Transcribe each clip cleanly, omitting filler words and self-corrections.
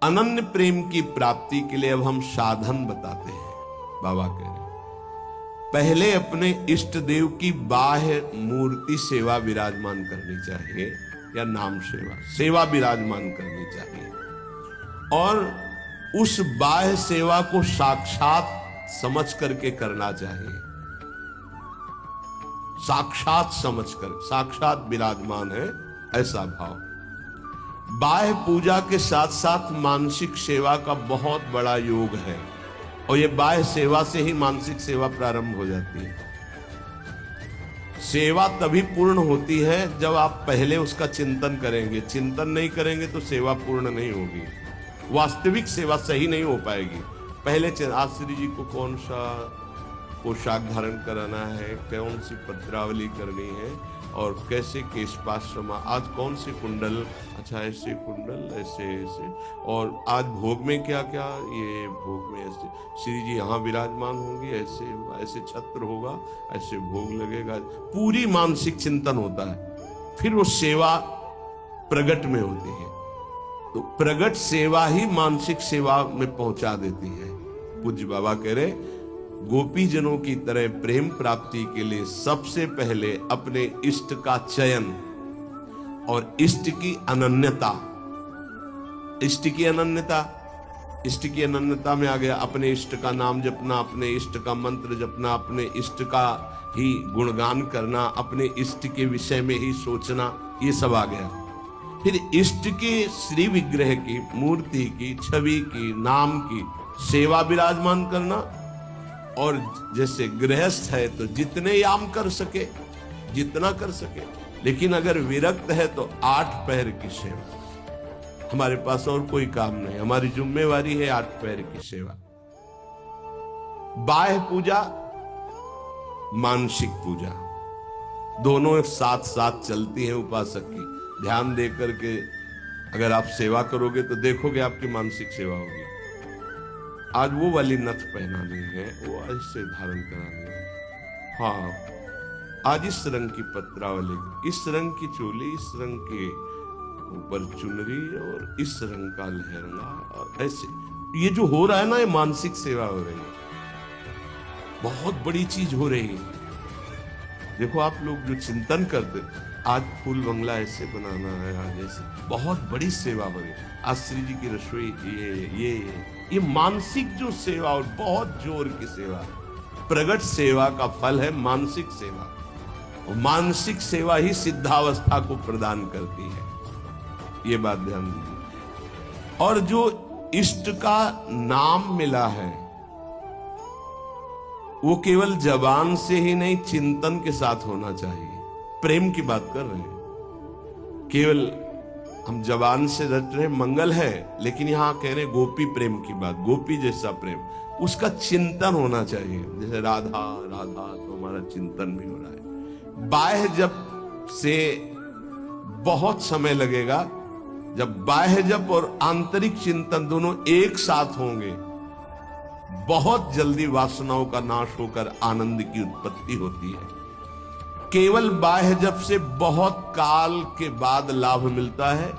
अनन्य प्रेम की प्राप्ति के लिए अब हम साधन बताते हैं। बाबा कह रहे पहले अपने इष्ट देव की बाह्य मूर्ति सेवा विराजमान करनी चाहिए, या नाम सेवा विराजमान करनी चाहिए, और उस बाह्य सेवा को साक्षात समझ करके करना चाहिए। साक्षात समझकर, साक्षात विराजमान है ऐसा भाव। बाह्य पूजा के साथ साथ मानसिक सेवा का बहुत बड़ा योग है, और ये बाह्य सेवा से ही मानसिक सेवा प्रारंभ हो जाती है। सेवा तभी पूर्ण होती है जब आप पहले उसका चिंतन करेंगे। चिंतन नहीं करेंगे तो सेवा पूर्ण नहीं होगी, वास्तविक सेवा सही नहीं हो पाएगी। पहले आज श्री जी को कौन सा पोशाक धारण कराना है, कौन सी पत्रावली करनी है, और कैसे केशपाश्रमा, आज कौन से कुंडल, अच्छा ऐसे कुंडल, ऐसे ऐसे, और आज भोग में क्या क्या, ये भोग में ऐसे श्री जी यहाँ विराजमान होंगे, ऐसे ऐसे छत्र होगा, ऐसे भोग लगेगा। पूरी मानसिक चिंतन होता है, फिर वो सेवा प्रगट में होती है। तो प्रगट सेवा ही मानसिक सेवा में पहुंचा देती है। पूज्य बाबा कह रहे गोपी जनों की तरह प्रेम प्राप्ति के लिए सबसे पहले अपने इष्ट का चयन और इष्ट की अनन्यता। इष्ट की अनन्यता, इष्ट की अनन्यता में आ गया अपने इष्ट का नाम जपना, अपने इष्ट का मंत्र जपना, अपने इष्ट का ही गुणगान करना, अपने इष्ट के विषय में ही सोचना, ये सब आ गया। फिर इष्ट के श्री विग्रह की, मूर्ति की, छवि की, नाम की सेवा विराजमान करना, और जैसे गृहस्थ है तो जितने याम कर सके, जितना कर सके, लेकिन अगर विरक्त है तो 8 पहर की सेवा। हमारे पास और कोई काम नहीं, हमारी जिम्मेवारी है 8 पहर की सेवा। बाह्य पूजा, मानसिक पूजा, दोनों साथ साथ चलती हैं उपासक की। ध्यान दे करके अगर आप सेवा करोगे तो देखोगे आपकी मानसिक सेवा होगी। आज वो वाली नथ पहनानी है, वो ऐसे धारण करानी है, हाँ आज इस रंग की पत्रावली, इस रंग की चोली, इस रंग के ऊपर चुनरी, और इस रंग का लहंगा, और ऐसे ये जो हो रहा है ना, ये मानसिक सेवा हो रही है, बहुत बड़ी चीज हो रही है। देखो आप लोग जो चिंतन करते, आज फूल बंगला ऐसे बनाना है, आज ऐसे, बहुत बड़ी सेवा हो रही है। आज श्री जी की रसोई, ये मानसिक जो सेवा, और बहुत जोर की सेवा, प्रगट सेवा का फल है मानसिक सेवा, और मानसिक सेवा ही सिद्धावस्था को प्रदान करती है। ये बात ध्यान दीजिए। और जो इष्ट का नाम मिला है वो केवल जबान से ही नहीं, चिंतन के साथ होना चाहिए। प्रेम की बात कर रहे हैं, केवल हम जबान से रट रहे मंगल है, लेकिन यहां कह रहे गोपी प्रेम की बात, गोपी जैसा प्रेम, उसका चिंतन होना चाहिए। जैसे राधा राधा, तो हमारा चिंतन भी हो रहा है। बाह्य जप से बहुत समय लगेगा, जब बाह्य जप और आंतरिक चिंतन दोनों एक साथ होंगे, बहुत जल्दी वासनाओं का नाश होकर आनंद की उत्पत्ति होती है। केवल बाह्य जप से बहुत काल के बाद लाभ मिलता है,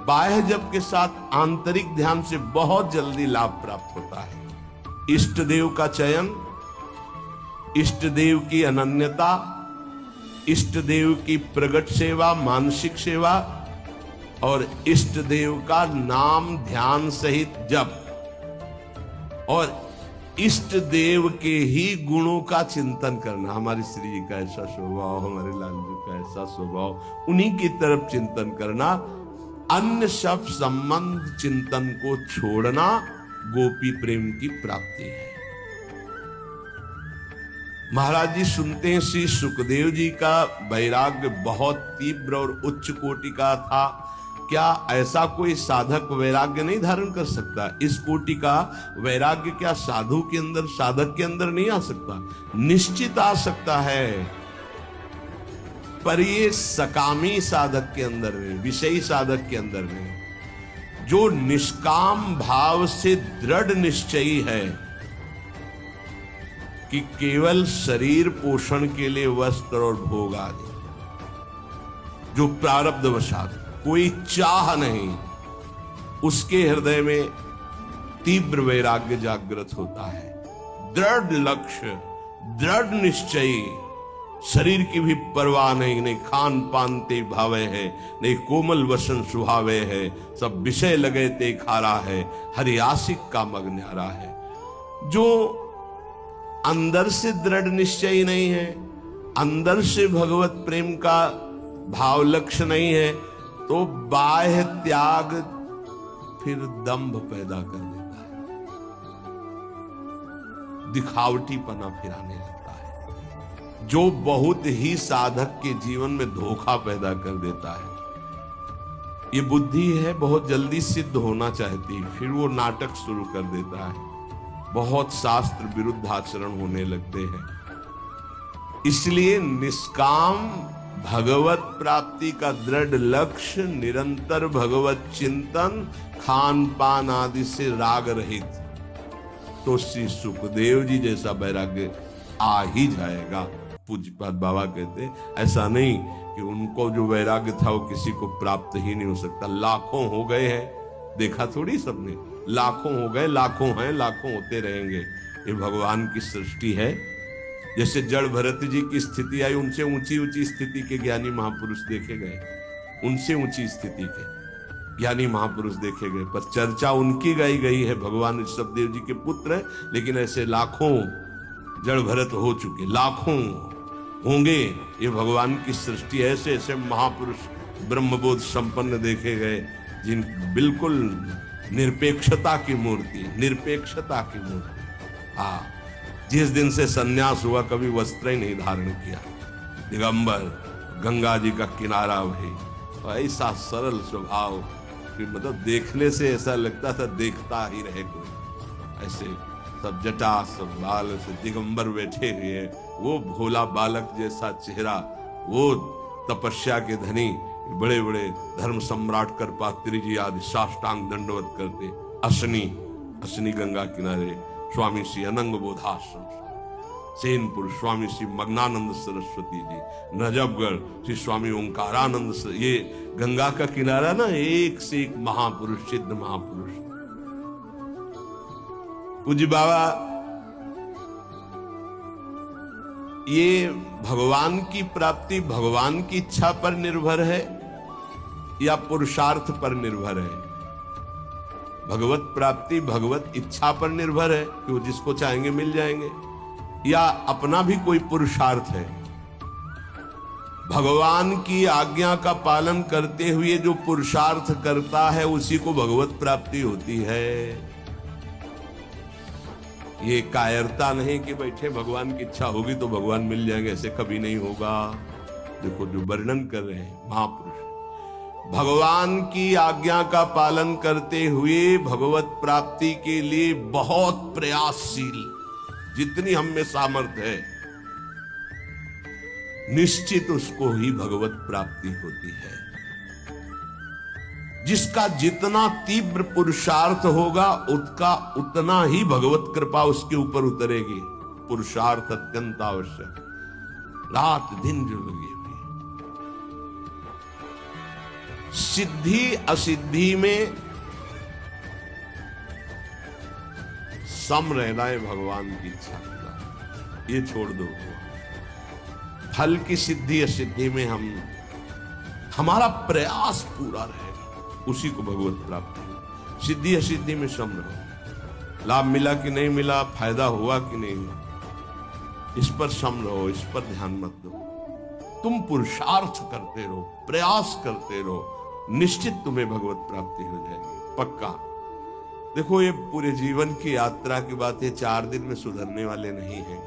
बाह्य जप के साथ आंतरिक ध्यान से बहुत जल्दी लाभ प्राप्त होता है। इष्ट देव का चयन, इष्ट देव की अनन्यता, इष्ट देव की प्रगट सेवा, मानसिक सेवा, और इष्ट देव का नाम ध्यान सहित जप, और इष्ट देव के ही गुणों का चिंतन करना। हमारी श्री जी का ऐसा स्वभाव, हमारे लाल जी का ऐसा स्वभाव, उन्हीं की तरफ चिंतन करना। अन्य सब संबंध चिंतन को छोड़ना गोपी प्रेम की प्राप्ति है। महाराज जी सुनते हैं श्री सुखदेव जी का वैराग्य बहुत तीव्र और उच्च कोटि का था। क्या ऐसा कोई साधक वैराग्य नहीं धारण कर सकता? इस कोटि का वैराग्य क्या साधु के अंदर, साधक के अंदर नहीं आ सकता? निश्चित आ सकता है, पर ये सकामी साधक के अंदर नहीं, विषयी साधक के अंदर नहीं। जो निष्काम भाव से दृढ़ निश्चयी है कि केवल शरीर पोषण के लिए वस्त्र और भोग आदि, जो प्रारब्धवशात, कोई चाह नहीं, उसके हृदय में तीव्र वैराग्य जागृत होता है। दृढ़ लक्ष्य, दृढ़ निश्चयी, शरीर की भी परवाह नहीं, नहीं खान पान ते भावे है, नहीं कोमल वसन सुहावे है, सब विषय लगे ते खारा है, हरि आशिक का मग न्यारा है। जो अंदर से दृढ़ निश्चयी नहीं है, अंदर से भगवत प्रेम का भाव लक्ष्य नहीं है, तो बाह्य त्याग फिर दंभ पैदा कर देता है, दिखावटीपना फिर आने लगता है, जो बहुत ही साधक के जीवन में धोखा पैदा कर देता है। ये बुद्धि है बहुत जल्दी सिद्ध होना चाहती, फिर वो नाटक शुरू कर देता है, बहुत शास्त्र विरुद्ध आचरण होने लगते हैं। इसलिए निष्काम भगवत प्राप्ति का दृढ़ लक्ष्य, निरंतर भगवत चिंतन, खान पान आदि से राग रहित, तो श्री सुखदेव जी जैसा वैराग्य आ ही जाएगा। पूज्यपाद बाबा कहते ऐसा नहीं कि उनको जो वैराग्य था वो किसी को प्राप्त ही नहीं हो सकता। लाखों हो गए हैं, देखा थोड़ी सबने, लाखों हो गए, लाखों हैं, लाखों होते रहेंगे। ये भगवान की सृष्टि है। जैसे जड़ भरत जी की स्थिति आई, उनसे ऊंची ऊंची स्थिति के ज्ञानी महापुरुष देखे गए, उनसे ऊंची स्थिति के ज्ञानी महापुरुष देखे गए, पर चर्चा उनकी गाई गई है। भगवान ऋषभदेव जी के पुत्र, लेकिन ऐसे लाखों जड़ भरत हो चुके, लाखों होंगे। ये भगवान की सृष्टि, ऐसे ऐसे महापुरुष ब्रह्मबोध संपन्न देखे गए, जिन बिल्कुल निरपेक्षता की मूर्ति, निरपेक्षता की मूर्ति। हाँ, जिस दिन से सन्यास हुआ कभी वस्त्र ही नहीं धारण किया, दिगंबर, गंगा जी का किनारा भाई, ऐसा सरल स्वभाव कि मतलब देखने से ऐसा लगता था देखता ही रहे कोई। ऐसे सब जटा, सब बाल, ऐसे दिगंबर बैठे हुए, वो भोला बालक जैसा चेहरा, वो तपस्या के धनी, बड़े बड़े धर्म सम्राट करपात्री जी आदि साष्टांग दंडवत करते। असनी गंगा किनारे स्वामी श्री अनंग बोधाश्रम, सेनपुर स्वामी श्री मग्नानंद सरस्वती जी, नजफगढ़ श्री स्वामी ओंकारानंद, ये गंगा का किनारा ना, एक से एक महापुरुष, सिद्ध महापुरुष। पूज्य बाबा, ये भगवान की प्राप्ति भगवान की इच्छा पर निर्भर है या पुरुषार्थ पर निर्भर है? भगवत प्राप्ति भगवत इच्छा पर निर्भर है कि वो जिसको चाहेंगे मिल जाएंगे, या अपना भी कोई पुरुषार्थ है? भगवान की आज्ञा का पालन करते हुए जो पुरुषार्थ करता है उसी को भगवत प्राप्ति होती है। ये कायरता नहीं कि बैठे भगवान की इच्छा होगी तो भगवान मिल जाएंगे, ऐसे कभी नहीं होगा। देखो जो वर्णन कर रहे हैं महापुरुष, भगवान की आज्ञा का पालन करते हुए भगवत प्राप्ति के लिए बहुत प्रयासशील, जितनी हम में सामर्थ्य है, निश्चित उसको ही भगवत प्राप्ति होती है। जिसका जितना तीव्र पुरुषार्थ होगा उसका उतना ही भगवत कृपा उसके ऊपर उतरेगी। पुरुषार्थ अत्यंत आवश्यक, रात दिन जो लगी हुई। सिद्धि असिद्धि में सम रहना है भगवान की इच्छा का, ये छोड़ दो। फल की सिद्धि असिद्धि में हमारा प्रयास पूरा रहेगा, उसी को भगवत प्राप्ति है। सिद्धि असिद्धि में सम रहो, लाभ मिला कि नहीं मिला, फायदा हुआ कि नहीं हुआ, इस पर सम रहो, इस पर ध्यान मत दो। तुम पुरुषार्थ करते रहो, प्रयास करते रहो, निश्चित तुम्हें भगवत प्राप्ति हो जाएगी, पक्का। देखो ये पूरे जीवन की यात्रा की बात है, 4 दिन में सुधरने वाले नहीं है।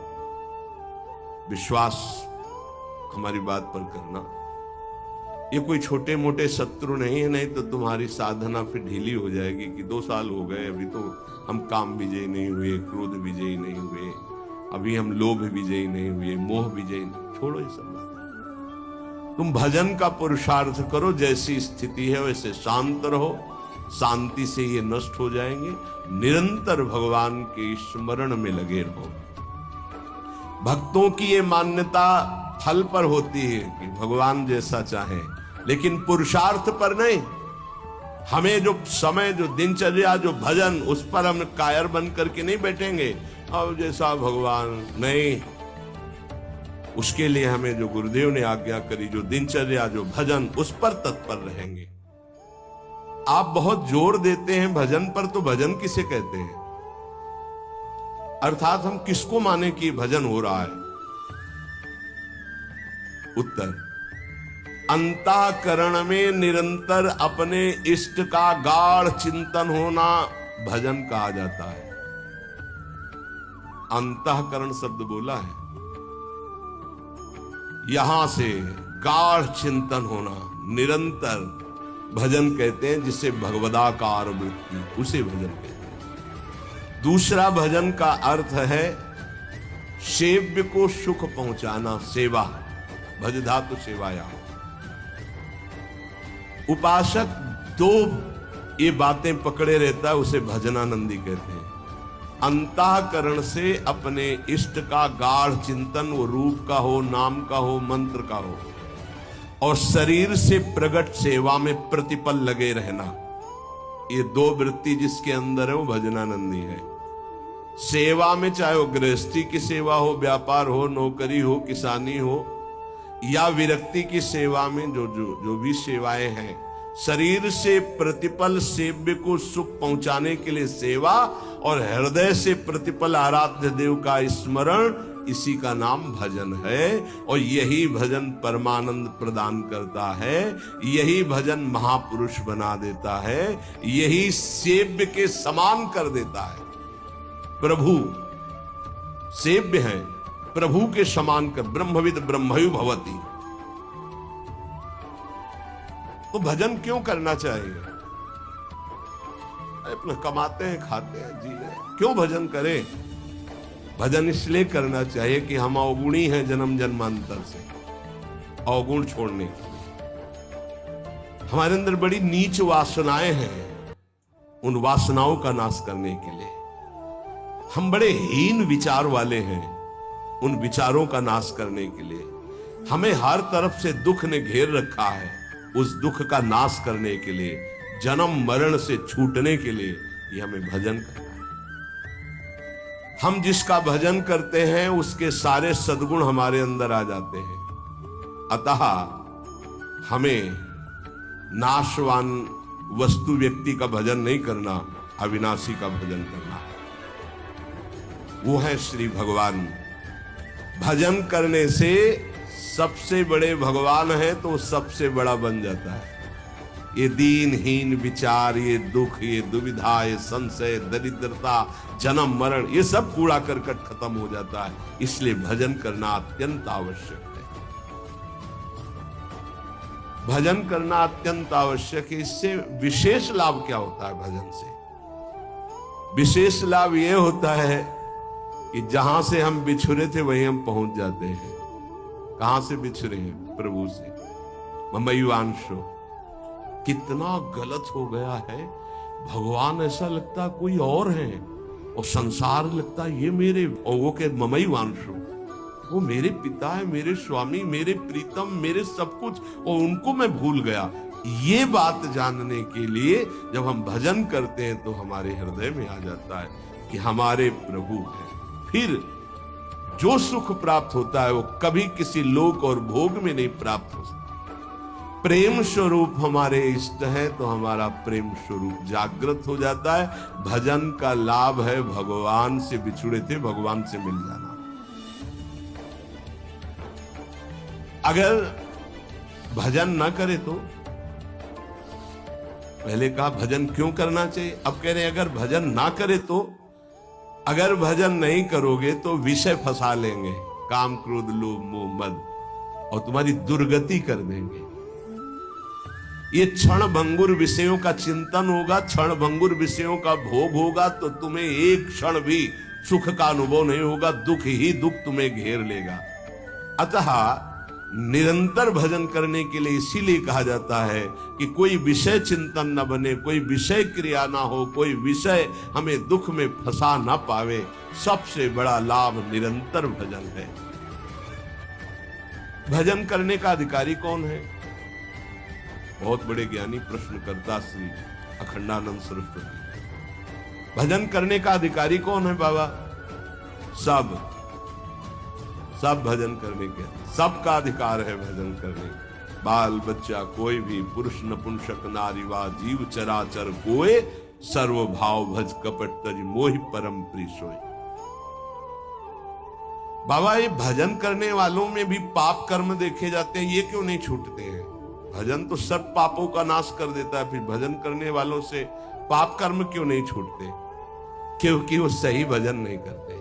विश्वास हमारी बात पर करना, ये कोई छोटे मोटे शत्रु नहीं है, नहीं तो तुम्हारी साधना फिर ढीली हो जाएगी कि 2 साल हो गए, अभी तो हम काम विजयी नहीं हुए, क्रोध विजयी नहीं हुए, अभी हम लोभ विजयी नहीं हुए, मोह विजयी नहीं। छोड़ो ये सब बात, तुम भजन का पुरुषार्थ करो, जैसी स्थिति है वैसे शांत रहो, शांति से ये नष्ट हो जाएंगे। निरंतर भगवान के स्मरण में लगे रहो। भक्तों की ये मान्यता फल पर होती है कि भगवान जैसा चाहे, लेकिन पुरुषार्थ पर नहीं। हमें जो समय, जो दिनचर्या, जो भजन, उस पर हम कायर बन करके नहीं बैठेंगे अब जैसा भगवान, नहीं। उसके लिए हमें जो गुरुदेव ने आज्ञा करी, जो दिनचर्या, जो भजन, उस पर तत्पर रहेंगे। आप बहुत जोर देते हैं भजन पर, तो भजन किसे कहते हैं? अर्थात हम किसको माने कि भजन हो रहा है? उत्तर, अंतःकरण में निरंतर अपने इष्ट का गाढ़ चिंतन होना भजन कहा जाता है। अंतःकरण शब्द बोला है, यहां से गाढ़ चिंतन होना, निरंतर भजन कहते हैं, जिसे भगवदाकार वृत्ति, उसे भजन कहते हैं। दूसरा भजन का अर्थ है सेव्य को सुख पहुंचाना, सेवा, भज धातु सेवाया। उपासक दो ये बातें पकड़े रहता है, उसे भजनानंदी कहते हैं। अंतःकरण से अपने इष्ट का गाढ़ चिंतन, वो रूप का हो, नाम का हो, मंत्र का हो, और शरीर से प्रकट सेवा में प्रतिपल लगे रहना, ये दो वृत्ति जिसके अंदर है वो भजनानंदी है। सेवा में चाहे वो गृहस्थी की सेवा हो, व्यापार हो, नौकरी हो, किसानी हो, या विरक्ति की सेवा में जो भी सेवाएं हैं, शरीर से प्रतिपल सेव्य को सुख पहुंचाने के लिए सेवा, और हृदय से प्रतिपल आराध्य देव का स्मरण, इसी का नाम भजन है। और यही भजन परमानंद प्रदान करता है, यही भजन महापुरुष बना देता है, यही सेव्य के समान कर देता है। प्रभु सेव्य है, प्रभु के समान कर, ब्रह्मविद ब्रह्मयु भवति। तो भजन क्यों करना चाहिए? अपना कमाते हैं, खाते हैं, जी रहे, क्यों भजन करें? भजन इसलिए करना चाहिए कि हम अवगुणी हैं जन्म जन्मांतर से, अवगुण छोड़ने के लिए। हमारे अंदर बड़ी नीच वासनाएं हैं, उन वासनाओं का नाश करने के लिए। हम बड़े हीन विचार वाले हैं, उन विचारों का नाश करने के लिए। हमें हर तरफ से दुख ने घेर रखा है, उस दुख का नाश करने के लिए, जन्म मरण से छूटने के लिए ये हमें भजन करना है। हम जिसका भजन करते हैं उसके सारे सद्गुण हमारे अंदर आ जाते हैं। अतः हमें नाशवान वस्तु व्यक्ति का भजन नहीं करना, अविनाशी का भजन करना। वो है श्री भगवान। भजन करने से सबसे बड़े भगवान है तो सबसे बड़ा बन जाता है। ये दीनहीन विचार, ये दुख, ये दुविधा, ये संशय, दरिद्रता, जन्म मरण, ये सब कूड़ा करकट खत्म हो जाता है। इसलिए भजन करना अत्यंत आवश्यक है। भजन करना अत्यंत आवश्यक है। इससे विशेष लाभ क्या होता है? भजन से विशेष लाभ ये होता है कि जहां से हम बिछुरे थे वहीं हम पहुंच जाते हैं। कहां से बिछुरे हैं? प्रभु से। ममैवांशो, कितना गलत हो गया है। भगवान ऐसा लगता कोई और है, और संसार लगता ये मेरे, और वो के ममैवांशो, वो मेरे पिता है, मेरे स्वामी, मेरे प्रीतम, मेरे सब कुछ, और उनको मैं भूल गया। ये बात जानने के लिए जब हम भजन करते हैं तो हमारे हृदय में आ जाता है कि हमारे प्रभु हैं। फिर जो सुख प्राप्त होता है वो कभी किसी लोक और भोग में नहीं प्राप्त हो सकता। प्रेम स्वरूप हमारे इष्ट है तो हमारा प्रेम स्वरूप जागृत हो जाता है। भजन का लाभ है भगवान से बिछुड़े थे भगवान से मिल जाना। अगर भजन ना करे तो, पहले कहा भजन क्यों करना चाहिए, अब कह रहे हैं अगर भजन ना करे तो, अगर भजन नहीं करोगे तो विषय फंसा लेंगे, काम क्रोध लोभ मोह मद, और तुम्हारी दुर्गति कर देंगे। ये क्षण भंगुर विषयों का चिंतन होगा, क्षण भंगुर विषयों का भोग होगा, तो तुम्हें एक क्षण भी सुख का अनुभव नहीं होगा, दुख ही दुख तुम्हें घेर लेगा। अतः निरंतर भजन करने के लिए इसीलिए कहा जाता है कि कोई विषय चिंतन न बने, कोई विषय क्रिया ना हो, कोई विषय हमें दुख में फंसा ना पावे। सबसे बड़ा लाभ निरंतर भजन है। भजन करने का अधिकारी कौन है? बहुत बड़े ज्ञानी प्रश्नकर्ता श्री अखंडानंद सरस्वती। भजन करने का अधिकारी कौन है बाबा? सब भजन करने के, सबका अधिकार है भजन करने। बाल बच्चा कोई भी, पुरुष नपुंसक नारीवा, जीव चराचर कोय, सर्व भाव भज कपट तज मोहि परम प्रिय सोय। बाबा ये भजन करने वालों में भी पाप कर्म देखे जाते हैं, ये क्यों नहीं छूटते हैं? भजन तो सब पापों का नाश कर देता है, फिर भजन करने वालों से पाप कर्म क्यों नहीं छूटते? क्योंकि वो सही भजन नहीं करते।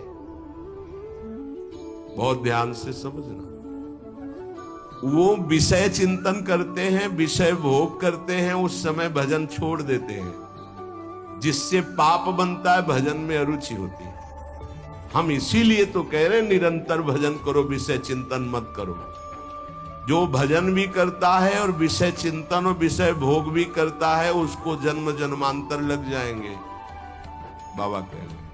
बहुत ध्यान से समझना, वो विषय चिंतन करते हैं, विषय भोग करते हैं, उस समय भजन छोड़ देते हैं, जिससे पाप बनता है, भजन में अरुचि होती है। हम इसीलिए तो कह रहे हैं निरंतर भजन करो, विषय चिंतन मत करो। जो भजन भी करता है और विषय चिंतन और विषय भोग भी करता है, उसको जन्म जन्मांतर लग जाएंगे, बाबा कह रहे।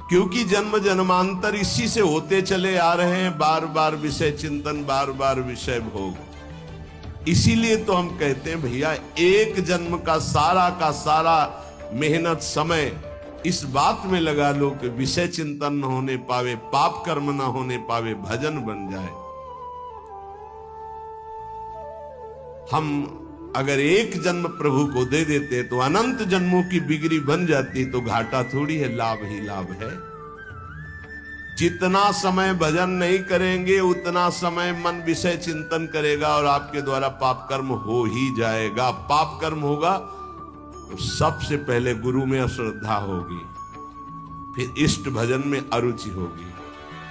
क्योंकि जन्म जन्मांतर इसी से होते चले आ रहे हैं, बार बार विषय चिंतन, बार बार विषय भोग। इसीलिए तो हम कहते हैं भैया, एक जन्म का सारा मेहनत समय इस बात में लगा लो कि विषय चिंतन न होने पावे, पाप कर्म न होने पावे, भजन बन जाए। हम अगर एक जन्म प्रभु को दे देते तो अनंत जन्मों की बिगड़ी बन जाती, तो घाटा थोड़ी है, लाभ ही लाभ है। जितना समय भजन नहीं करेंगे, उतना समय मन विषय चिंतन करेगा और आपके द्वारा पाप कर्म हो ही जाएगा। पाप कर्म होगा तो सबसे पहले गुरु में अश्रद्धा होगी, फिर इष्ट भजन में अरुचि होगी।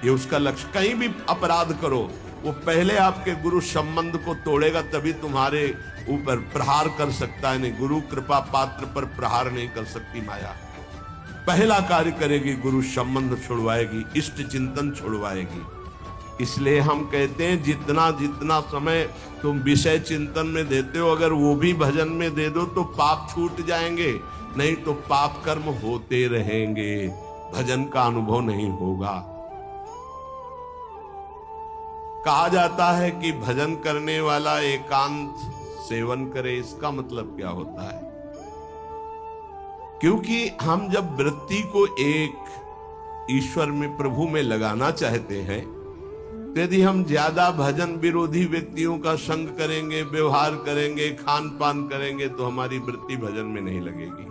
ये उसका लक्ष्य। कहीं भी अपराध करो, वो पहले आपके गुरु संबंध को तोड़ेगा, तभी तुम्हारे ऊपर प्रहार कर सकता है। नहीं, गुरु कृपा पात्र पर प्रहार नहीं कर सकती माया। पहला कार्य करेगी, गुरु संबंध छुड़वाएगी, इष्ट चिंतन छुड़वाएगी। इसलिए हम कहते हैं जितना जितना समय तुम विषय चिंतन में देते हो, अगर वो भी भजन में दे दो तो पाप छूट जाएंगे, नहीं तो पाप कर्म होते रहेंगे, भजन का अनुभव नहीं होगा। कहा जाता है कि भजन करने वाला एकांत सेवन करे। इसका मतलब क्या होता है? क्योंकि हम जब वृत्ति को एक ईश्वर में, प्रभु में लगाना चाहते हैं, तो यदि हम ज्यादा भजन विरोधी व्यक्तियों का संग करेंगे, व्यवहार करेंगे, खान पान करेंगे, तो हमारी वृत्ति भजन में नहीं लगेगी।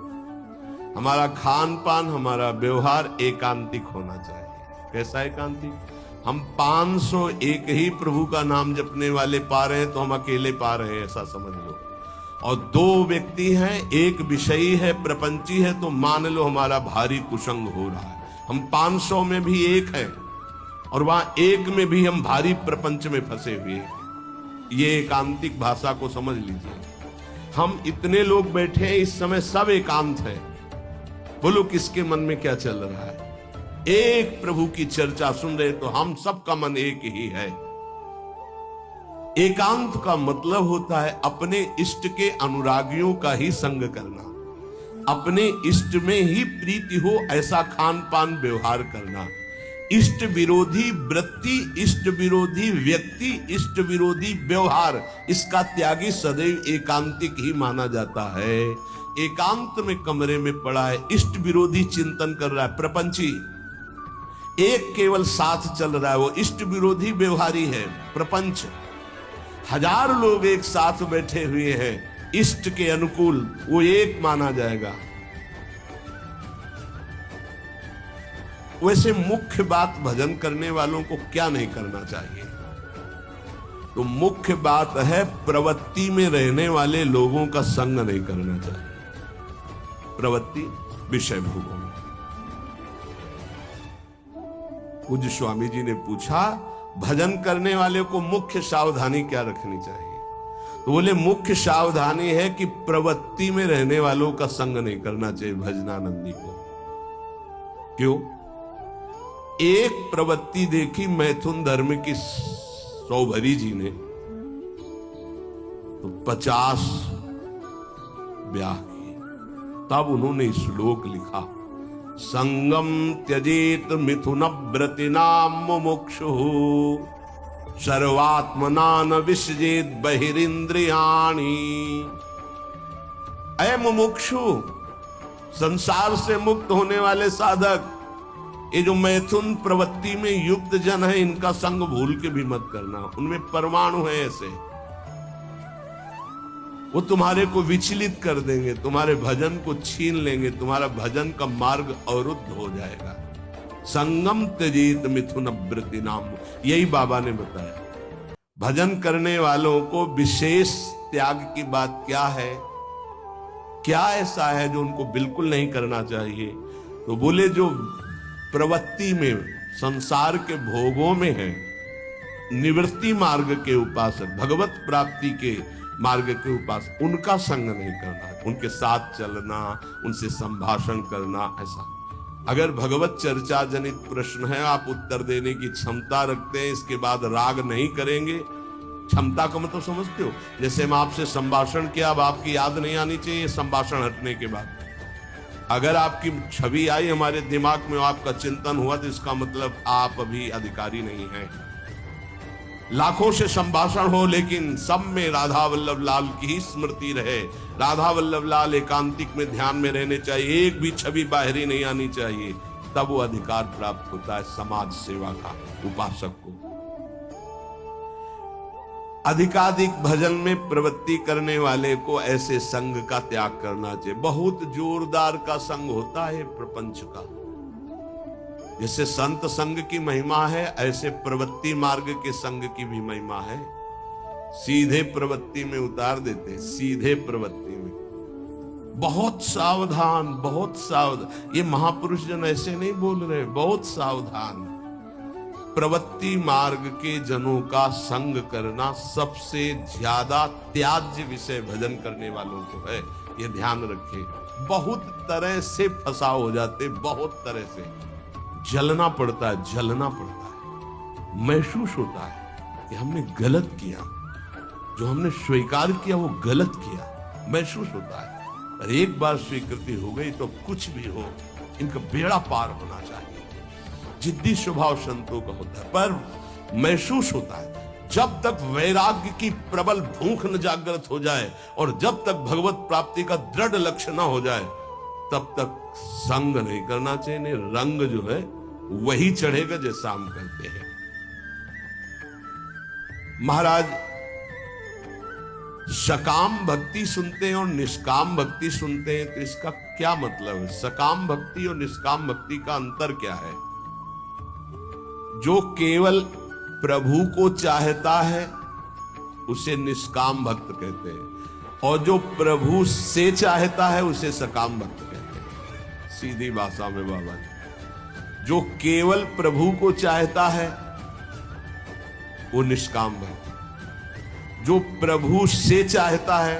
हमारा खान पान, हमारा व्यवहार एकांतिक होना चाहिए। कैसा एकांतिक? हम 501 ही प्रभु का नाम जपने वाले पा रहे हैं तो हम अकेले पा रहे हैं, ऐसा समझ लो। और 2 व्यक्ति हैं, एक विषयी है, प्रपंची है, तो मान लो हमारा भारी कुसंग हो रहा है। हम 500 में भी एक हैं और वहां एक में भी हम भारी प्रपंच में फंसे हुए हैं। ये एकांतिक भाषा को समझ लीजिए। हम इतने लोग बैठे हैं इस समय, सब एकांत है। बोलो किसके मन में क्या चल रहा है? एक प्रभु की चर्चा सुन रहे तो हम सबका मन एक ही है। एकांत का मतलब होता है अपने इष्ट के अनुरागियों का ही संग करना, अपने इष्ट में ही प्रीति हो ऐसा खान पान व्यवहार करना। इष्ट विरोधी वृत्ति, इष्ट विरोधी व्यक्ति, इष्ट विरोधी व्यवहार, इसका त्यागी सदैव एकांतिक ही माना जाता है। एकांत में कमरे में पड़ा है, इष्ट विरोधी चिंतन कर रहा है, प्रपंची एक केवल साथ चल रहा है, वो इष्ट विरोधी व्यवहारी है, प्रपंच। 1000 लोग एक साथ बैठे हुए हैं इष्ट के अनुकूल, वो एक माना जाएगा। वैसे मुख्य बात भजन करने वालों को क्या नहीं करना चाहिए? तो मुख्य बात है प्रवृत्ति में रहने वाले लोगों का संग नहीं करना चाहिए। प्रवृत्ति विषय भोगों में। पूज्य स्वामी जी ने पूछा भजन करने वाले को मुख्य सावधानी क्या रखनी चाहिए? तो बोले मुख्य सावधानी है कि प्रवृत्ति में रहने वालों का संग नहीं करना चाहिए भजनानंदी को। क्यों? एक प्रवृत्ति देखी मैथुन धर्म की सौभरी जी ने, तो 50 ब्याह किए। तब उन्होंने श्लोक लिखा, संगम त्यजेत मिथुन व्रतिनाम मुमुक्षुः सर्वात्मना न विसजेत बहिरिंद्रियाणि। अय मुमुक्षु, संसार से मुक्त होने वाले साधक, ये जो मैथुन प्रवृत्ति में युक्त जन है, इनका संग भूल के भी मत करना। उनमें परमाणु है ऐसे, वो तुम्हारे को विचलित कर देंगे, तुम्हारे भजन को छीन लेंगे, तुम्हारा भजन का मार्ग अवरुद्ध हो जाएगा। संगम त्यजेत मिथुन व्रति नाम, यही बाबा ने बताया। भजन करने वालों को विशेष त्याग की बात क्या है, क्या ऐसा है जो उनको बिल्कुल नहीं करना चाहिए? तो बोले जो प्रवृत्ति में, संसार के भोगों में है, निवृत्ति मार्ग के उपासक, भगवत प्राप्ति के मार्ग के उपासक, उनका संग नहीं करना, उनके साथ चलना, उनसे संभाषण करना। ऐसा अगर भगवत चर्चा जनित प्रश्न है, आप उत्तर देने की क्षमता रखते हैं, इसके बाद राग नहीं करेंगे। क्षमता का मतलब समझते हो? जैसे हम आपसे संभाषण किया, अब आपकी याद नहीं आनी चाहिए संभाषण हटने के बाद। अगर आपकी छवि आई हमारे दिमाग में, आपका चिंतन हुआ, तो इसका मतलब आप अभी अधिकारी नहीं हैं। लाखों से संभाषण हो, लेकिन सब में राधा वल्लभ लाल की ही स्मृति रहे। राधा वल्लभ लाल एकांतिक में ध्यान में रहने चाहिए, एक भी छवि बाहरी नहीं आनी चाहिए, तब वो अधिकार प्राप्त होता है समाज सेवा का उपासक को। अधिकाधिक भजन में प्रवृत्ति करने वाले को ऐसे संग का त्याग करना चाहिए। बहुत जोरदार का संग होता है प्रपंच का। जैसे संत संग की महिमा है, ऐसे प्रवृत्ति मार्ग के संग की भी महिमा है। सीधे प्रवृत्ति में उतार देते, सीधे प्रवृत्ति में। बहुत सावधान, बहुत सावधान। ये महापुरुष जन ऐसे नहीं बोल रहे, बहुत सावधान। प्रवृत्ति मार्ग के जनों का संग करना सबसे ज्यादा त्याज्य विषय भजन करने वालों को है, ये ध्यान रखें। बहुत तरह से फंसाव हो जाते, बहुत तरह से जलना पड़ता है, जलना पड़ता है, महसूस होता है कि हमने गलत किया, जो हमने स्वीकार किया वो गलत किया, महसूस होता है। पर एक बार स्वीकृति हो गई तो कुछ भी हो, इनका बेड़ा पार होना चाहिए। जिद्दी स्वभाव संतों का होता है, पर महसूस होता है। जब तक वैराग्य की प्रबल भूख न जागृत हो जाए और जब तक भगवत प्राप्ति का दृढ़ लक्ष्य न हो जाए, तब तक संग नहीं करना चाहिए। नहीं, रंग जो है वही चढ़ेगा जैसा हम करते हैं। महाराज सकाम भक्ति सुनते हैं और निष्काम भक्ति सुनते हैं, तो इसका क्या मतलब है? सकाम भक्ति और निष्काम भक्ति का अंतर क्या है? जो केवल प्रभु को चाहता है उसे निष्काम भक्त कहते हैं, और जो प्रभु से चाहता है उसे सकाम भक्त कहते हैं। सीधी भाषा में बाबा जी, जो केवल प्रभु को चाहता है वो निष्काम भक्त, जो प्रभु से चाहता है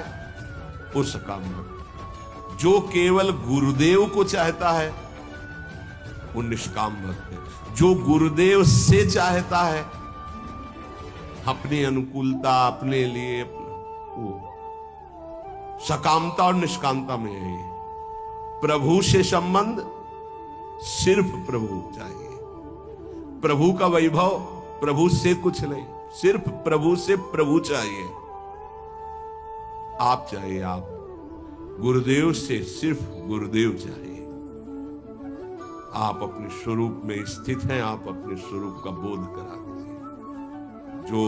वो सकाम भक्त, जो केवल गुरुदेव को चाहता है वो निष्काम भक्त है, जो गुरुदेव से चाहता है अपनी अनुकूलता, अपने लिए, वो सकामता और निष्कामता में है। प्रभु से संबंध सिर्फ प्रभु चाहिए, प्रभु का वैभव, प्रभु से कुछ नहीं, सिर्फ प्रभु से प्रभु चाहिए। आप चाहिए, आप गुरुदेव से सिर्फ गुरुदेव चाहिए। आप अपने स्वरूप में स्थित हैं, आप अपने स्वरूप का बोध करा दीजिए। जो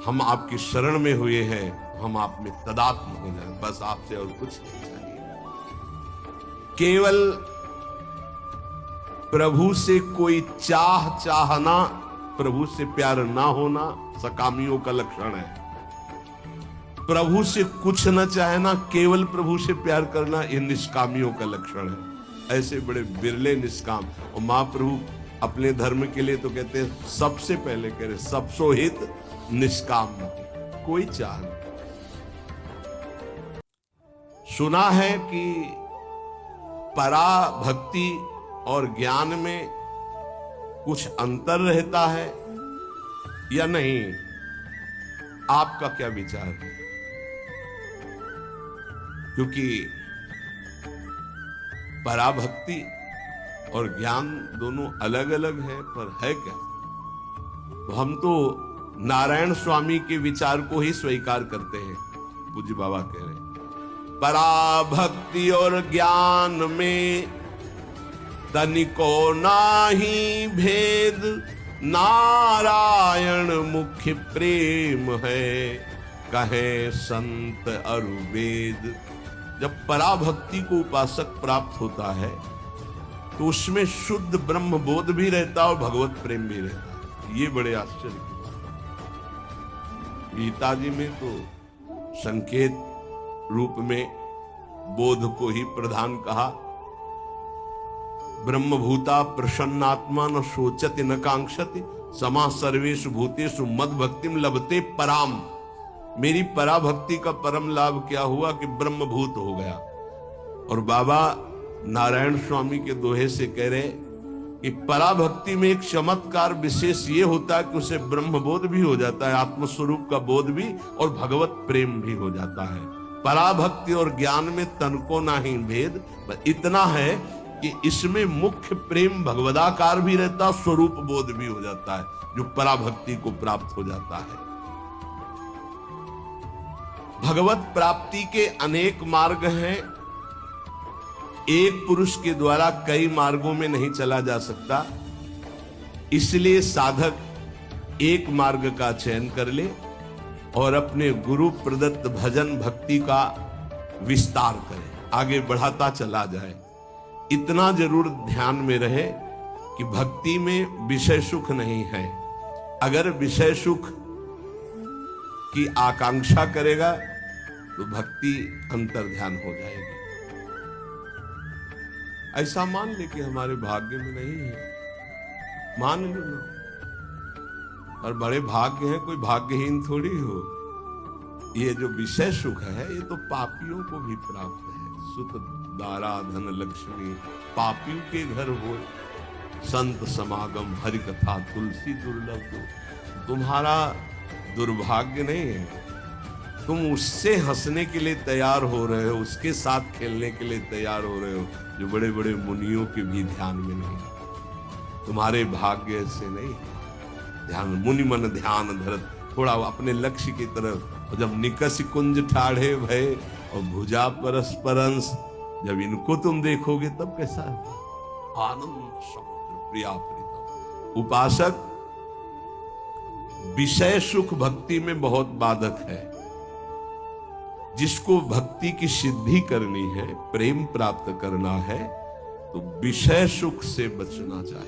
हम आपकी शरण में हुए हैं, हम आप में तदात्म हो जाए, बस आपसे और कुछ नहीं चाहिए। केवल प्रभु से कोई चाहना, प्रभु से प्यार ना होना सकामियों का लक्षण है। प्रभु से कुछ न चाहना, केवल प्रभु से प्यार करना, ये निष्कामियों का लक्षण है। ऐसे बड़े बिरले निष्काम। और महाप्रभु अपने धर्म के लिए तो कहते हैं, सबसे पहले कह रहे सबसो हित निष्काम, कोई चाह नहीं। सुना है कि परा भक्ति और ज्ञान में कुछ अंतर रहता है या नहीं? आपका क्या विचार है? क्योंकि पराभक्ति और ज्ञान दोनों अलग अलग है, पर है क्या? तो हम तो नारायण स्वामी के विचार को ही स्वीकार करते हैं, पूज्य बाबा कह रहे हैं। पराभक्ति और ज्ञान में तनिको नाही भेद, नारायण मुख्य प्रेम है, कहे संत अरु वेद। जब पराभक्ति को उपासक प्राप्त होता है तो उसमें शुद्ध ब्रह्म बोध भी रहता है और भगवत प्रेम भी रहता है। ये बड़े आश्चर्य की बात। गीता जी में तो संकेत रूप में बोध को ही प्रधान कहा। ब्रह्मभूता प्रसन्नात्मा न शोचति न कांक्षति, समा सर्वेषु भूतेषु मद भक्तिम लभते पराम। मेरी पराभक्ति का परम लाभ क्या हुआ कि ब्रह्मभूत हो गया। और बाबा नारायण स्वामी के दोहे से कह रहे कि पराभक्ति में एक चमत्कार विशेष ये होता है कि उसे ब्रह्मबोध भी हो जाता है, आत्मस्वरूप का बोध भी, और भगवत प्रेम भी हो जाता है। पराभक्ति और ज्ञान में तनको नाही भेद, इतना है कि इसमें मुख्य प्रेम भगवदाकार भी रहता, स्वरूप बोध भी हो जाता है, जो पराभक्ति को प्राप्त हो जाता है। भगवत प्राप्ति के अनेक मार्ग हैं। एक पुरुष के द्वारा कई मार्गों में नहीं चला जा सकता, इसलिए साधक एक मार्ग का चयन कर ले और अपने गुरु प्रदत्त भजन भक्ति का विस्तार करे, आगे बढ़ाता चला जाए। इतना जरूर ध्यान में रहे कि भक्ति में विषय सुख नहीं है। अगर विषय सुख की आकांक्षा करेगा तो भक्ति अंतर ध्यान हो जाएगी। ऐसा मान ले कि हमारे भाग्य में नहीं है, मान लो ना, और बड़े भाग्य हैं, कोई भाग्यहीन थोड़ी हो। ये जो विषय सुख है ये तो पापियों को भी प्राप्त है। सुत दारा धन लक्ष्मी पापियों के घर हो, संत समागम हरि कथा तुलसी दुर्लभ दो। तुम्हारा दुर्भाग्य नहीं है, तुम उससे हंसने के लिए तैयार हो रहे हो, उसके साथ खेलने के लिए तैयार हो रहे हो, जो बड़े बड़े मुनियों के भी ध्यान में नहीं। तुम्हारे भाग्य से नहीं ध्यान। मुनि मन ध्यान धरत, थोड़ा अपने लक्ष्य की तरफ। और जब निकस कुंज ठाढ़े भय और भुजा परस्परंस, जब इनको तुम देखोगे तब कैसा है? आनंद समुद्र प्रिया प्रीतम। उपासक विषय सुख भक्ति में बहुत बाधक है। जिसको भक्ति की सिद्धि करनी है, प्रेम प्राप्त करना है, तो विषय सुख से बचना चाहिए।